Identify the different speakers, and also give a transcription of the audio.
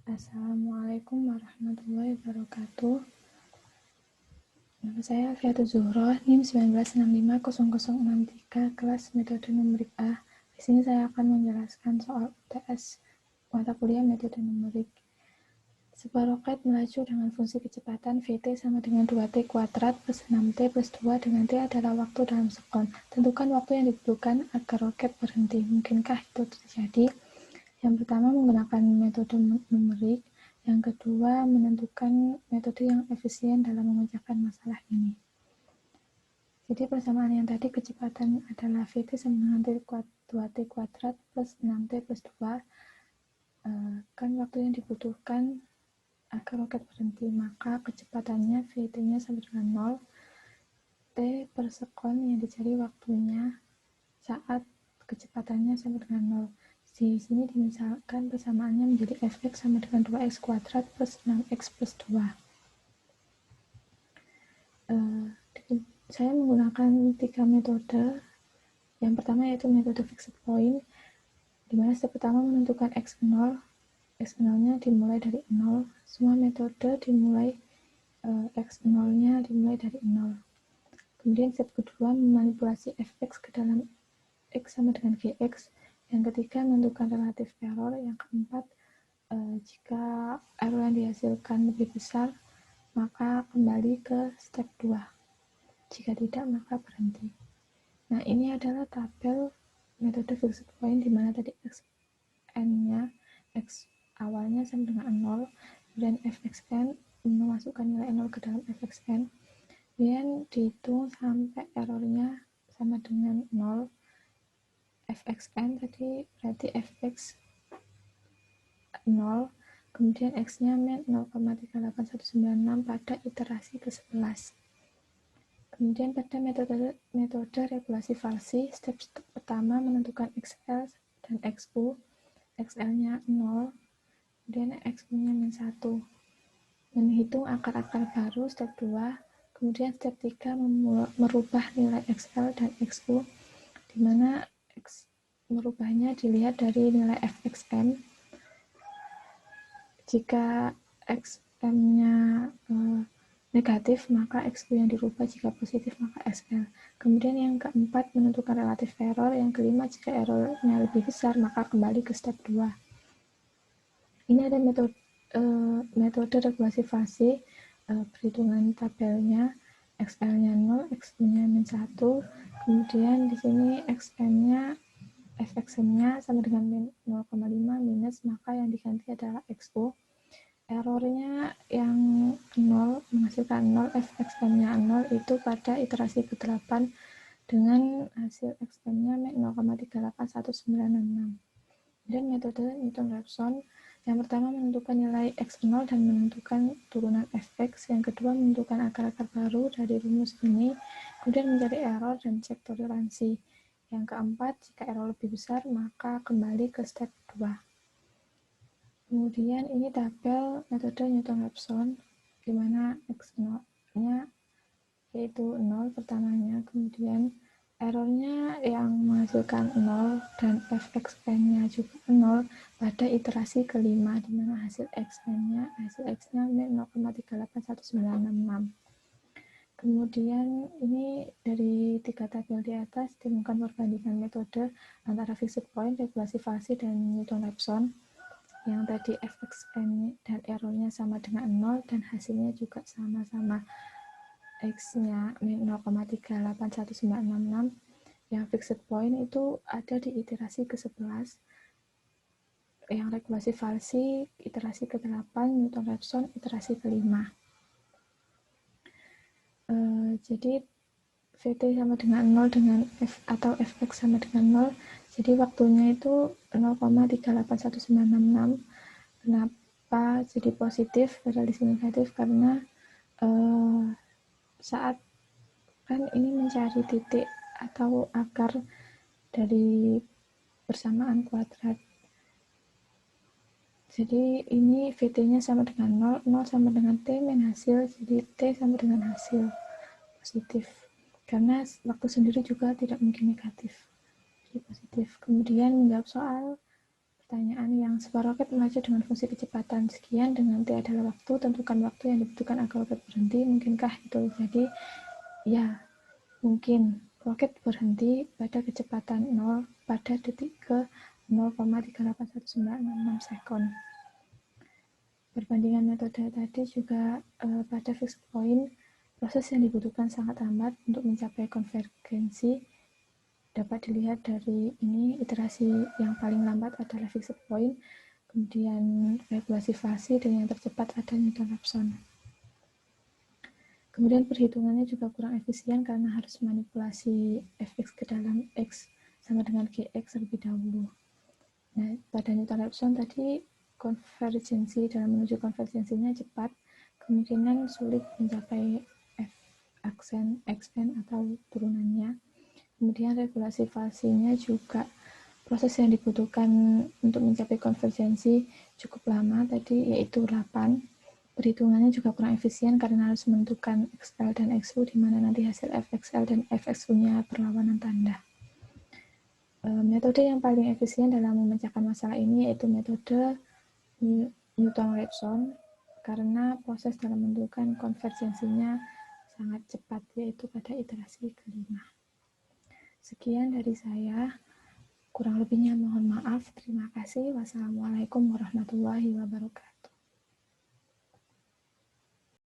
Speaker 1: Assalamualaikum warahmatullahi wabarakatuh. Nama saya Fiatul Zuhroh, NIM 19650063, kelas metode numerik A. Di sini saya akan menjelaskan soal UTS mata kuliah metode numerik. Sebuah roket melaju dengan fungsi kecepatan Vt sama dengan 2t kuadrat plus 6t plus 2 dengan t adalah waktu dalam sekon. Tentukan waktu yang dibutuhkan agar roket berhenti. Mungkinkah itu terjadi? Yang pertama menggunakan metode numerik, yang kedua menentukan metode yang efisien dalam memecahkan masalah ini. Jadi persamaan yang tadi kecepatan adalah Vt sama dengan 2t kuadrat plus 6t plus 2, kan waktu yang dibutuhkan agar roket berhenti, maka kecepatannya Vt-nya sama dengan 0, t per sekon yang dicari waktunya saat kecepatannya sama dengan 0. Di sini dimisalkan persamaannya menjadi fx sama dengan 2x kuadrat plus 6x plus 2. Saya menggunakan 3 metode. Yang pertama yaitu metode fixed point, di mana step pertama menentukan x0. X0-nya dimulai dari 0. Semua metode dimulai x0-nya dimulai dari 0. Kemudian step kedua memanipulasi fx ke dalam x sama dengan gx. Yang ketiga menentukan relatif error. Yang keempat, jika error yang dihasilkan lebih besar, maka kembali ke step 2. Jika tidak, maka berhenti. Nah, ini adalah tabel metode fixed point di mana tadi xn-nya, x awalnya sama dengan 0, kemudian fxn memasukkan nilai 0 ke dalam fxn, kemudian dihitung sampai errornya sama dengan 0. fxn tadi berarti fx 0, kemudian x-nya min 0,38196 pada iterasi ke-11. Kemudian pada metode regulasi falsi, step pertama menentukan XL dan XU, XL-nya 0, kemudian XU-nya min 1. Menghitung akar-akar baru, step 2, kemudian step 3 merubah nilai XL dan XU, di mana merubahnya dilihat dari nilai fxm. Jika xm-nya negatif, maka XU yang dirubah, jika positif maka XL. Kemudian yang keempat menentukan relatif error, yang kelima jika errornya lebih besar maka kembali ke step 2. Ini ada metode regulasi fasi, perhitungan tabelnya, XL-nya 0, XU-nya min 1, kemudian di sini XM-nya fxm-nya sama dengan min 0,5 minus, maka yang diganti adalah XU. Errornya yang 0 menghasilkan 0, fxm-nya 0 itu pada iterasi ke-8 dengan hasil xm-nya 0,38196. Dan metode Newton-Raphson, yang pertama menentukan nilai x0 dan menentukan turunan fx, yang kedua menentukan akar-akar baru dari rumus ini, kemudian mencari error dan cek toleransi. Yang keempat, jika error lebih besar maka kembali ke step 2. Kemudian ini tabel metode Newton-Raphson, di mana x0-nya yaitu 0 pertamanya, kemudian errornya yang menghasilkan 0 dan fxn-nya juga 0 pada iterasi kelima, di mana hasil x-nya 0,38196. Kemudian ini dari 3 tabel di atas ditemukan perbandingan metode antara fixed point, regulasi fasi, dan Newton-Raphson. Yang tadi fxn dan errornya sama dengan 0 dan hasilnya juga sama-sama x-nya min 0,38196. Yang fixed point itu ada di iterasi ke-11, yang regulasi falsi iterasi ke-8, Newton-Raphson iterasi ke-5. Jadi Vt sama dengan 0 dengan f atau fx sama dengan 0, jadi waktunya itu 0,38196. Kenapa jadi positif padahal di sini negatif? Karena saat kan ini mencari titik atau akar dari persamaan kuadrat. Jadi ini Vt-nya sama dengan 0, 0 sama dengan T min hasil, jadi T sama dengan hasil positif. Karena waktu sendiri juga tidak mungkin negatif, jadi positif. Kemudian menjawab soal pertanyaan yang sebuah roket melaju dengan fungsi kecepatan sekian dengan T adalah waktu, tentukan waktu yang dibutuhkan agar roket berhenti. Mungkinkah itu terjadi? Ya, mungkin. Roket berhenti pada kecepatan 0 pada detik ke 0,38196 sekon. Perbandingan metode tadi juga pada fixed point, proses yang dibutuhkan sangat lambat untuk mencapai konvergensi. Dapat dilihat dari ini, iterasi yang paling lambat adalah fixed point, kemudian regulasi fasi, dan yang tercepat ada Newton-Raphson. Kemudian perhitungannya juga kurang efisien karena harus manipulasi fx ke dalam x sama dengan gx terlebih dahulu. Nah, pada Newton-Raphson tadi konvergensi, dalam menuju konvergensinya cepat, kemungkinan sulit mencapai f aksen xn atau turunannya. Kemudian regulasi fasinya juga proses yang dibutuhkan untuk mencapai konvergensi cukup lama tadi, yaitu 8. Perhitungannya juga kurang efisien karena harus menentukan XL dan XU, di mana nanti hasil FXL dan FXU-nya berlawanan tanda. Metode yang paling efisien dalam memecahkan masalah ini yaitu metode Newton-Raphson, karena proses dalam menentukan konvergensinya sangat cepat, yaitu pada iterasi kelima. Sekian dari saya, kurang lebihnya mohon maaf. Terima kasih. Wassalamualaikum warahmatullahi wabarakatuh.